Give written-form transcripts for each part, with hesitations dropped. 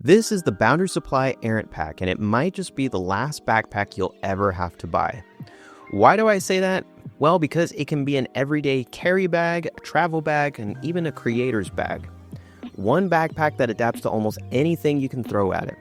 This is the Boundary Supply Errant Pack, and it might just be the last backpack you'll ever have to buy. Why do I say that? Well, because it can be an everyday carry bag, a travel bag, and even a creator's bag. One backpack that adapts to almost anything you can throw at it.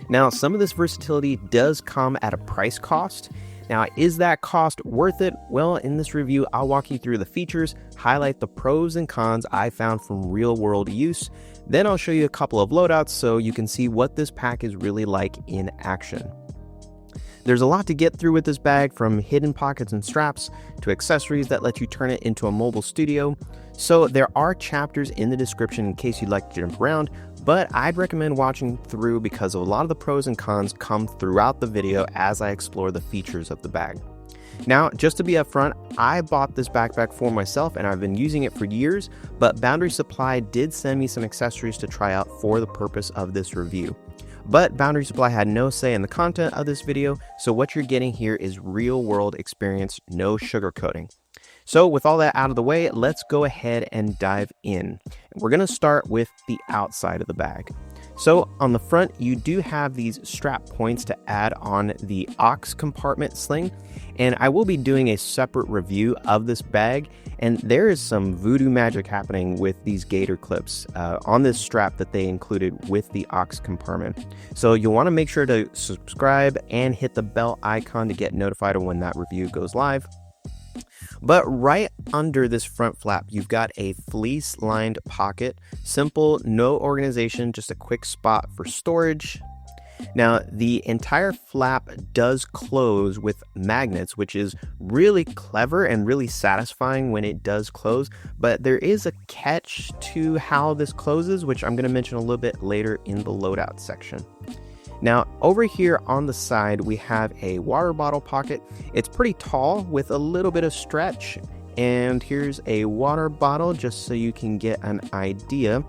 Now, some of this versatility does come at a price cost. Now, is that cost worth it? Well, in this review, I'll walk you through the features, highlight the pros and cons I found from real-world use. Then I'll show you a couple of loadouts so you can see what this pack is really like in action. There's a lot to get through with this bag, from hidden pockets and straps to accessories that let you turn it into a mobile studio. So there are chapters in the description in case you'd like to jump around, but I'd recommend watching through because a lot of the pros and cons come throughout the video as I explore the features of the bag. Now, just to be upfront, I bought this backpack for myself and I've been using it for years, but Boundary Supply did send me some accessories to try out for the purpose of this review. But Boundary Supply had no say in the content of this video, so what you're getting here is real-world experience, no sugarcoating. So with all that out of the way, let's go ahead and dive in. We're going to start with the outside of the bag. So on the front, you do have these strap points to add on the aux compartment sling, and I will be doing a separate review of this bag, and there is some voodoo magic happening with these gator clips on this strap that they included with the aux compartment. So you'll want to make sure to subscribe and hit the bell icon to get notified of when that review goes live. But right under this front flap, you've got a fleece-lined pocket. Simple, no organization, just a quick spot for storage. Now, the entire flap does close with magnets, which is really clever and really satisfying when it does close. But there is a catch to how this closes, which I'm going to mention a little bit later in the loadout section. Now, over here on the side, we have a water bottle pocket. It's pretty tall with a little bit of stretch. And here's a water bottle just so you can get an idea.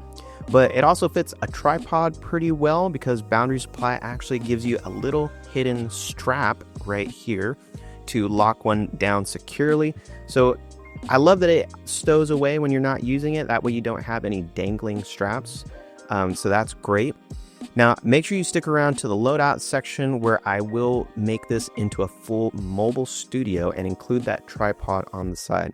But it also fits a tripod pretty well because Boundary Supply actually gives you a little hidden strap right here to lock one down securely. So I love that it stows away when you're not using it. That way you don't have any dangling straps. So that's great. Now, make sure you stick around to the loadout section where I will make this into a full mobile studio and include that tripod on the side.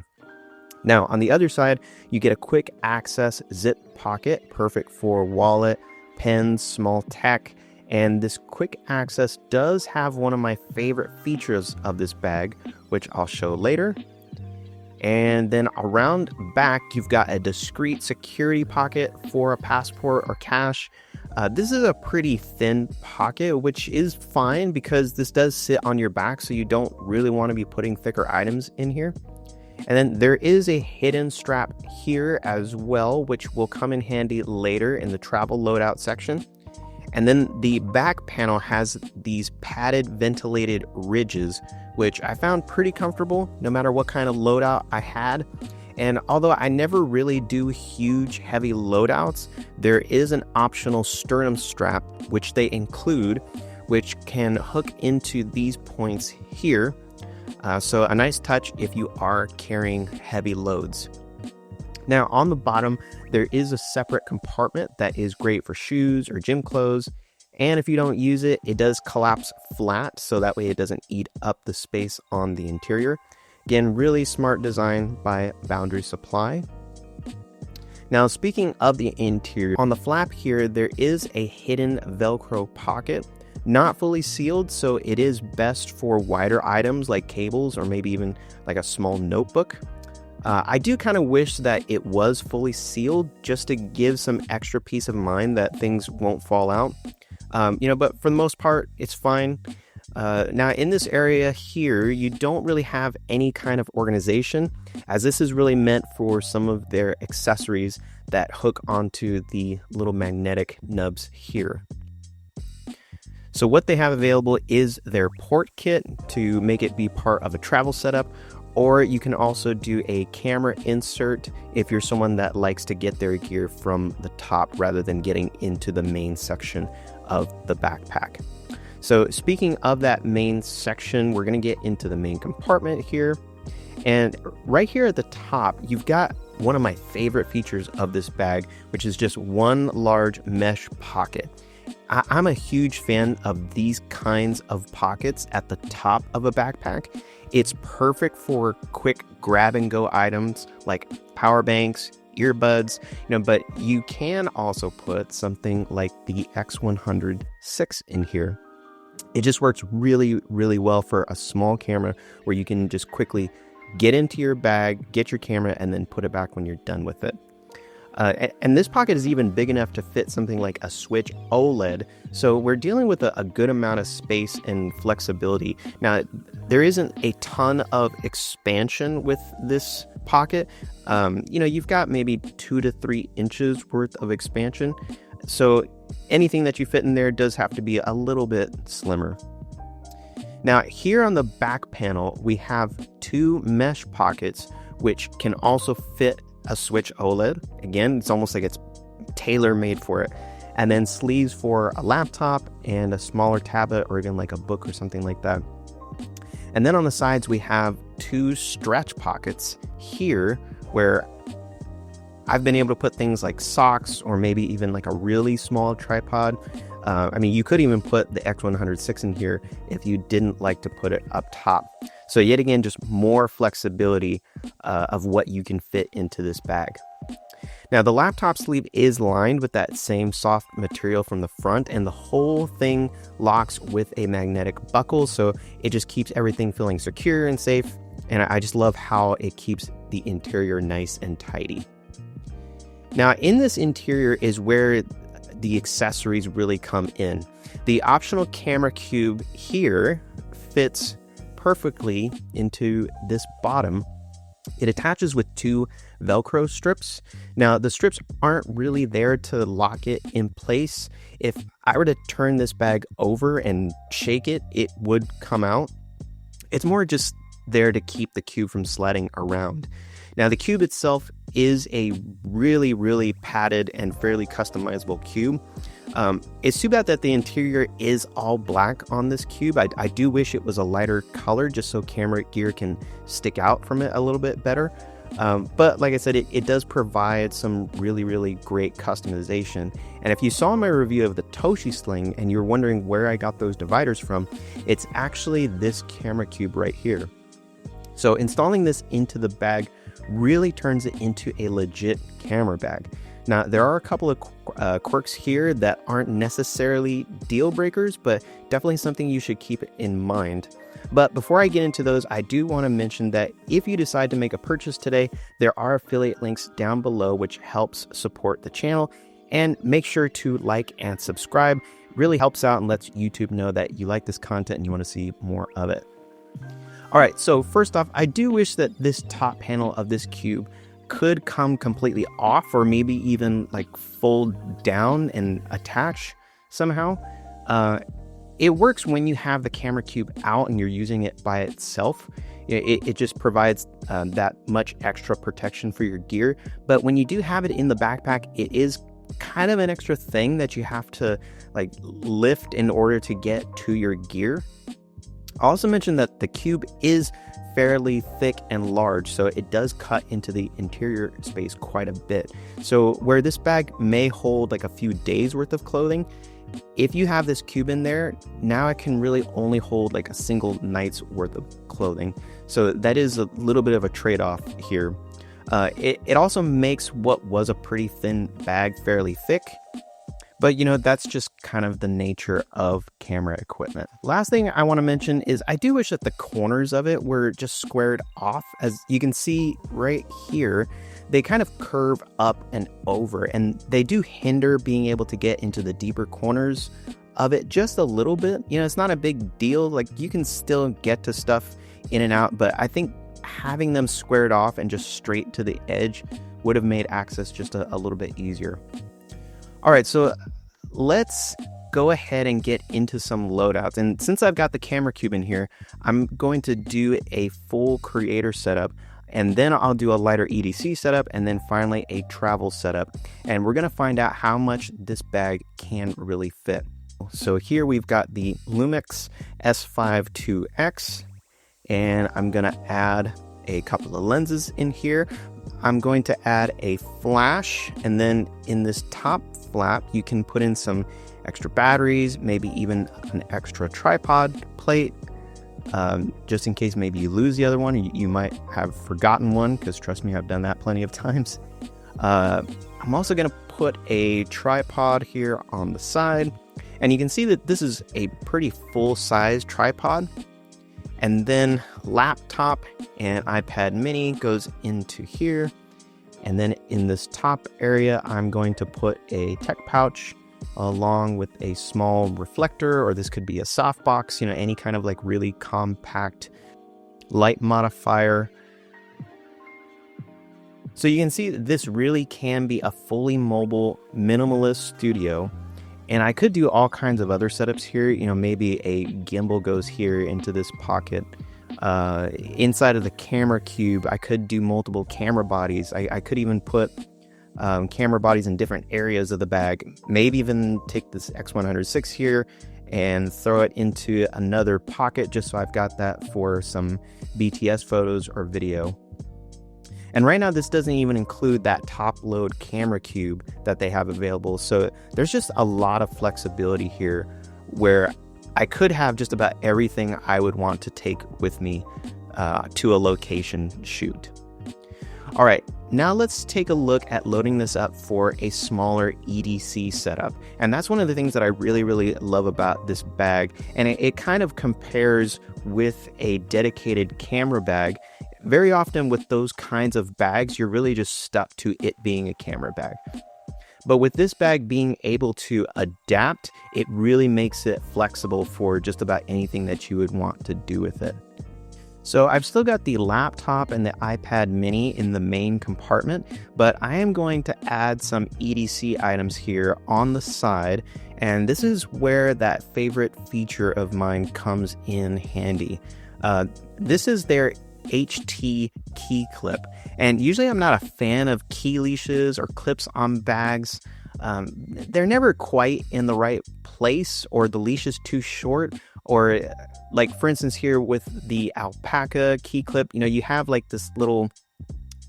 Now, on the other side, you get a quick access zip pocket, perfect for wallet, pens, small tech, and this quick access does have one of my favorite features of this bag, which I'll show later. And then around back, you've got a discreet security pocket for a passport or cash. This is a pretty thin pocket, which is fine because this does sit on your back, so you don't really want to be putting thicker items in here. And then there is a hidden strap here as well, which will come in handy later in the travel loadout section. And then the back panel has these padded ventilated ridges, which I found pretty comfortable no matter what kind of loadout I had. And although I never really do huge heavy loadouts, there is an optional sternum strap which they include, which can hook into these points here. So a nice touch if you are carrying heavy loads. Now on the bottom, there is a separate compartment that is great for shoes or gym clothes. And if you don't use it, it does collapse flat, so that way it doesn't eat up the space on the interior. Again, really smart design by Boundary Supply. Now, speaking of the interior, on the flap here, there is a hidden Velcro pocket. Not fully sealed, so it is best for wider items like cables or maybe even like a small notebook. I do kind of wish that it was fully sealed just to give some extra peace of mind that things won't fall out. But for the most part, it's fine. Now in this area here, you don't really have any kind of organization, as this is really meant for some of their accessories that hook onto the little magnetic nubs here. So what they have available is their port kit to make it be part of a travel setup, or you can also do a camera insert if you're someone that likes to get their gear from the top rather than getting into the main section of the backpack. So speaking of that main section, we're going to get into the main compartment here. And right here at the top, you've got one of my favorite features of this bag, which is just one large mesh pocket. I'm a huge fan of these kinds of pockets at the top of a backpack. It's perfect for quick grab and go items like power banks, earbuds, but you can also put something like the X106 in here. It just works really, really well for a small camera where you can just quickly get into your bag, get your camera, and then put it back when you're done with it. And this pocket is even big enough to fit something like a Switch OLED. So we're dealing with a good amount of space and flexibility. Now, there isn't a ton of expansion with this pocket. You've got maybe 2 to 3 inches worth of expansion. So anything that you fit in there does have to be a little bit slimmer. Now, here on the back panel, we have 2 mesh pockets, which can also fit a Switch OLED. Again, it's almost like it's tailor-made for it. And then sleeves for a laptop and a smaller tablet, or even like a book or something like that. And then on the sides, we have 2 stretch pockets here where I've been able to put things like socks or maybe even like a really small tripod. You could even put the X106 in here if you didn't like to put it up top. So yet again, just more flexibility of what you can fit into this bag. Now, the laptop sleeve is lined with that same soft material from the front, and the whole thing locks with a magnetic buckle, so it just keeps everything feeling secure and safe. And I just love how it keeps the interior nice and tidy. Now, in this interior is where the accessories really come in. The optional camera cube here fits perfectly into this bottom. It attaches with 2 Velcro strips. Now, the strips aren't really there to lock it in place. If I were to turn this bag over and shake it, it would come out. It's more just there to keep the cube from sliding around. Now, the cube itself is a really, really padded and fairly customizable cube. It's too bad that the interior is all black on this cube. I do wish it was a lighter color just so camera gear can stick out from it a little bit better. But like I said, it does provide some really, really great customization. And if you saw my review of the Toshi Sling and you're wondering where I got those dividers from, it's actually this camera cube right here. So installing this into the bag really turns it into a legit camera bag. Now, there are a couple of quirks here that aren't necessarily deal breakers, but definitely something you should keep in mind. But before I get into those, I do want to mention that if you decide to make a purchase today, there are affiliate links down below which helps support the channel. And make sure to like and subscribe. It really helps out and lets YouTube know that you like this content and you want to see more of it. All right, so first off, I do wish that this top panel of this cube could come completely off, or maybe even like fold down and attach somehow. It works when you have the camera cube out and you're using it by itself. It just provides that much extra protection for your gear. But when you do have it in the backpack, it is kind of an extra thing that you have to like lift in order to get to your gear. I'll also mention that the cube is fairly thick and large, so it does cut into the interior space quite a bit. So where this bag may hold like a few days worth of clothing, if you have this cube in there, now it can really only hold like a single night's worth of clothing. So that is a little bit of a trade-off here. It also makes what was a pretty thin bag fairly thick. But that's just kind of the nature of camera equipment. Last thing I want to mention is I do wish that the corners of it were just squared off. As you can see right here, they kind of curve up and over, and they do hinder being able to get into the deeper corners of it just a little bit. It's not a big deal. Like, you can still get to stuff in and out, but I think having them squared off and just straight to the edge would have made access just a little bit easier. All right, so let's go ahead and get into some loadouts. And since I've got the camera cube in here, I'm going to do a full creator setup, and then I'll do a lighter EDC setup, and then finally a travel setup. And we're going to find out how much this bag can really fit. So here we've got the Lumix S5 2X, and I'm going to add a couple of lenses in here. I'm going to add a flash, and then in this top flap, you can put in some extra batteries, maybe even an extra tripod plate, just in case maybe you lose the other one. You might have forgotten one, because trust me, I've done that plenty of times. I'm also going to put a tripod here on the side, and you can see that this is a pretty full-size tripod. And then laptop and iPad mini goes into here. And then in this top area, I'm going to put a tech pouch along with a small reflector, or this could be a softbox, any kind of like really compact light modifier. So you can see that this really can be a fully mobile minimalist studio. And I could do all kinds of other setups here. Maybe a gimbal goes here into this pocket. Inside of the camera cube, I could do multiple camera bodies. I could even put camera bodies in different areas of the bag. Maybe even take this X106 here and throw it into another pocket, just so I've got that for some BTS photos or video. And right now, this doesn't even include that top load camera cube that they have available. So there's just a lot of flexibility here, where I could have just about everything I would want to take with me to a location shoot. All right, now let's take a look at loading this up for a smaller EDC setup. And that's one of the things that I really, really love about this bag. And it kind of compares with a dedicated camera bag. Very often with those kinds of bags, you're really just stuck to it being a camera bag. But with this bag being able to adapt, it really makes it flexible for just about anything that you would want to do with it. So I've still got the laptop and the iPad mini in the main compartment, but I am going to add some EDC items here on the side. And this is where that favorite feature of mine comes in handy. This is their HT key clip, and usually I'm not a fan of key leashes or clips on bags. They're never quite in the right place, or the leash is too short, or like for instance here with the alpaca key clip, you have like this little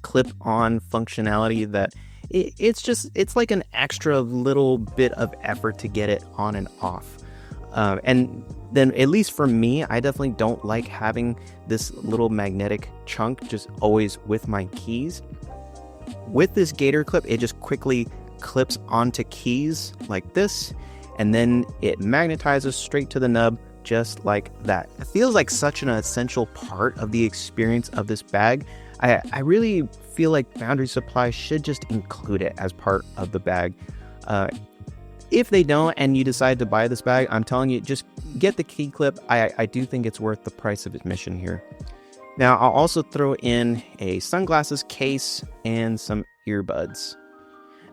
clip on functionality that it's like an extra little bit of effort to get it on and off. And then at least for me, I definitely don't like having this little magnetic chunk just always with my keys. With this gator clip, it just quickly clips onto keys like this, and then it magnetizes straight to the nub just like that. It feels like such an essential part of the experience of this bag. I really feel like Boundary Supply should just include it as part of the bag. If they don't and you decide to buy this bag, I'm telling you, just get the key clip. I do think it's worth the price of admission here. Now, I'll also throw in a sunglasses case and some earbuds.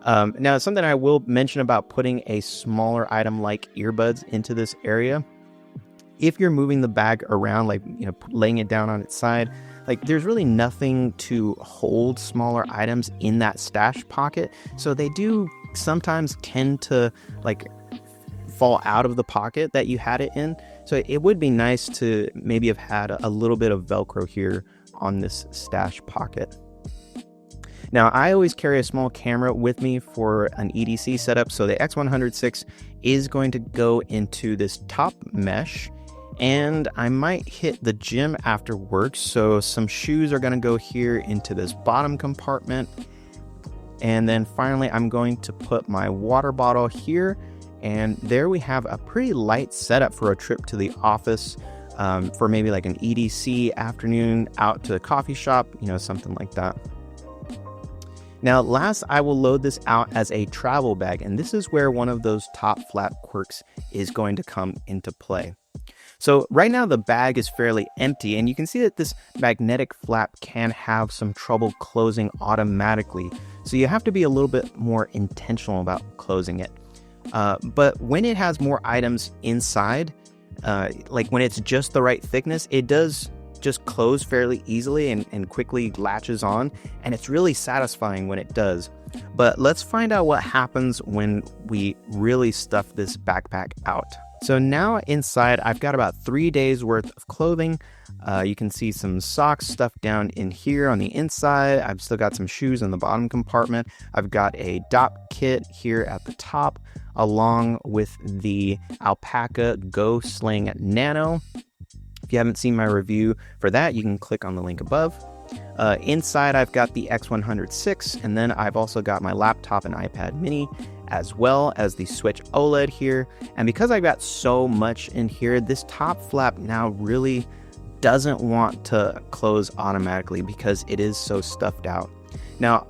Now, something I will mention about putting a smaller item like earbuds into this area. If you're moving the bag around, like, laying it down on its side, like there's really nothing to hold smaller items in that stash pocket. So they do sometimes tend to like fall out of the pocket that you had it in. So it would be nice to maybe have had a little bit of Velcro here on this stash pocket. Now, I always carry a small camera with me for an EDC setup. So the X106 is going to go into this top mesh, and I might hit the gym after work. So some shoes are going to go here into this bottom compartment. And then finally, I'm going to put my water bottle here. And there we have a pretty light setup for a trip to the office, for maybe like an EDC afternoon out to a coffee shop, something like that. Now, last, I will load this out as a travel bag. And this is where one of those top flap quirks is going to come into play. So right now the bag is fairly empty, and you can see that this magnetic flap can have some trouble closing automatically. So you have to be a little bit more intentional about closing it. But when it has more items inside, like when it's just the right thickness, it does just close fairly easily and quickly latches on. And it's really satisfying when it does. But let's find out what happens when we really stuff this backpack out. So now inside, I've got about 3 days worth of clothing. You can see some socks stuffed down in here on the inside. I've still got some shoes in the bottom compartment. I've got a DOP kit here at the top. along with the Alpaca Go Sling Nano. If you haven't seen my review for that, you can click on the link above. Inside, I've got the X106, and then I've also got my laptop and iPad mini, as well as the Switch OLED here. And because I've got so much in here, this top flap now really doesn't want to close automatically because it is so stuffed out. Now,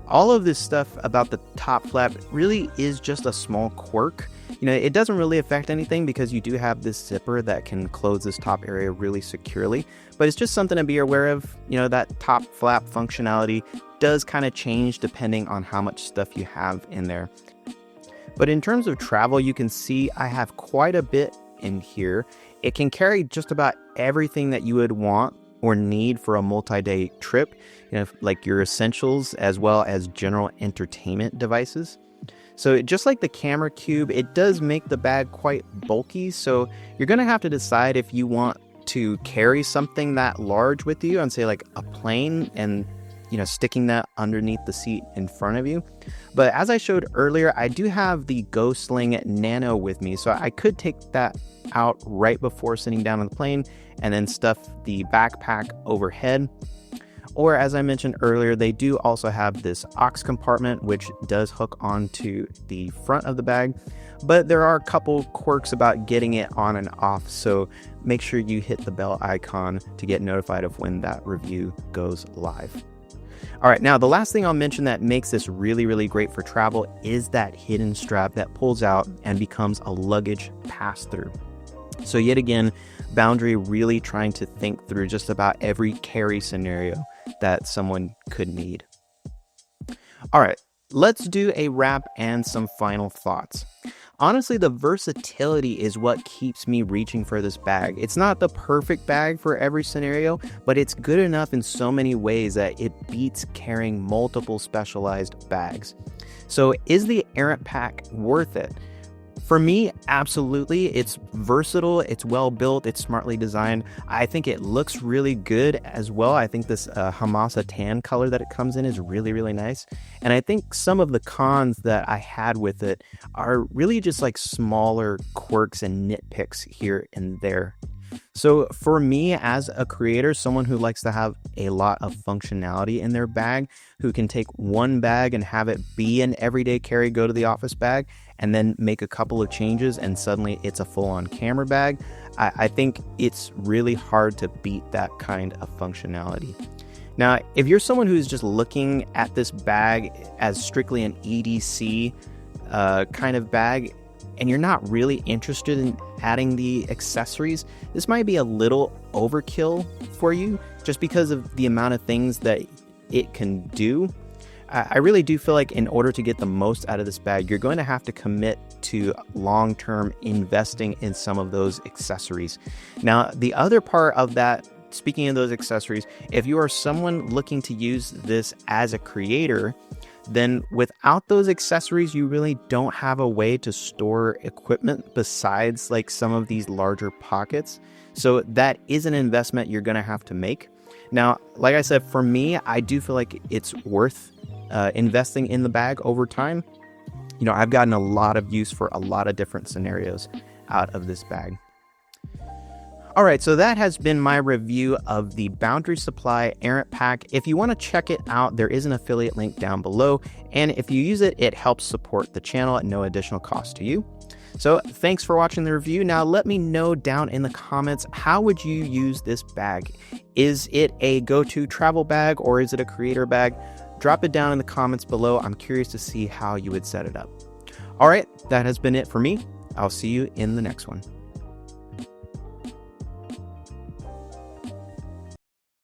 all of this stuff about the top flap really is just a small quirk. It doesn't really affect anything because you do have this zipper that can close this top area really securely, but it's just something to be aware of. That top flap functionality does kind of change depending on how much stuff you have in there. But in terms of travel, you can see I have quite a bit in here. It can carry just about everything that you would want or need for a multi-day trip, like your essentials as well as general entertainment devices. So just like the camera cube, it does make the bag quite bulky. So you're going to have to decide if you want to carry something that large with you on, say, like a plane, and sticking that underneath the seat in front of you. But as I showed earlier, I do have the Go Sling Nano with me, so I could take that out right before sitting down on the plane and then stuff the backpack overhead. Or as I mentioned earlier, they do also have this aux compartment, which does hook onto the front of the bag. But there are a couple quirks about getting it on and off, so make sure you hit the bell icon to get notified of when that review goes live. All right, now the last thing I'll mention that makes this really, really great for travel is that hidden strap that pulls out and becomes a luggage pass-through. So yet again, Boundary really trying to think through just about every carry scenario that someone could need. All right, let's do a wrap and some final thoughts. Honestly, the versatility is what keeps me reaching for this bag. It's not the perfect bag for every scenario, but it's good enough in so many ways that it beats carrying multiple specialized bags. So is the Errant Pack worth it? For me, absolutely. It's versatile, it's well built, it's smartly designed. I think it looks really good as well. I think this Hamasa tan color that it comes in is really, really nice. And I think some of the cons that I had with it are really just like smaller quirks and nitpicks here and there. So for me as a creator, someone who likes to have a lot of functionality in their bag, who can take one bag and have it be an everyday carry, go to the office bag, and then make a couple of changes and suddenly it's a full-on camera bag, I think it's really hard to beat that kind of functionality. Now, if you're someone who's just looking at this bag as strictly an EDC kind of bag, and you're not really interested in adding the accessories, this might be a little overkill for you just because of the amount of things that it can do. I really do feel like in order to get the most out of this bag, you're going to have to commit to long-term investing in some of those accessories. Now, the other part of that, speaking of those accessories, if you are someone looking to use this as a creator, then without those accessories, you really don't have a way to store equipment besides like some of these larger pockets. So that is an investment you're going to have to make. Now, like I said, for me, I do feel like it's worth investing in the bag over time. I've gotten a lot of use for a lot of different scenarios out of this bag. All right, so that has been my review of the Boundary Supply Errant Pack. If you want to check it out, there is an affiliate link down below. And if you use it, it helps support the channel at no additional cost to you. So thanks for watching the review. Now let me know down in the comments, how would you use this bag? Is it a go-to travel bag or is it a creator bag? Drop it down in the comments below. I'm curious to see how you would set it up. All right, that has been it for me. I'll see you in the next one.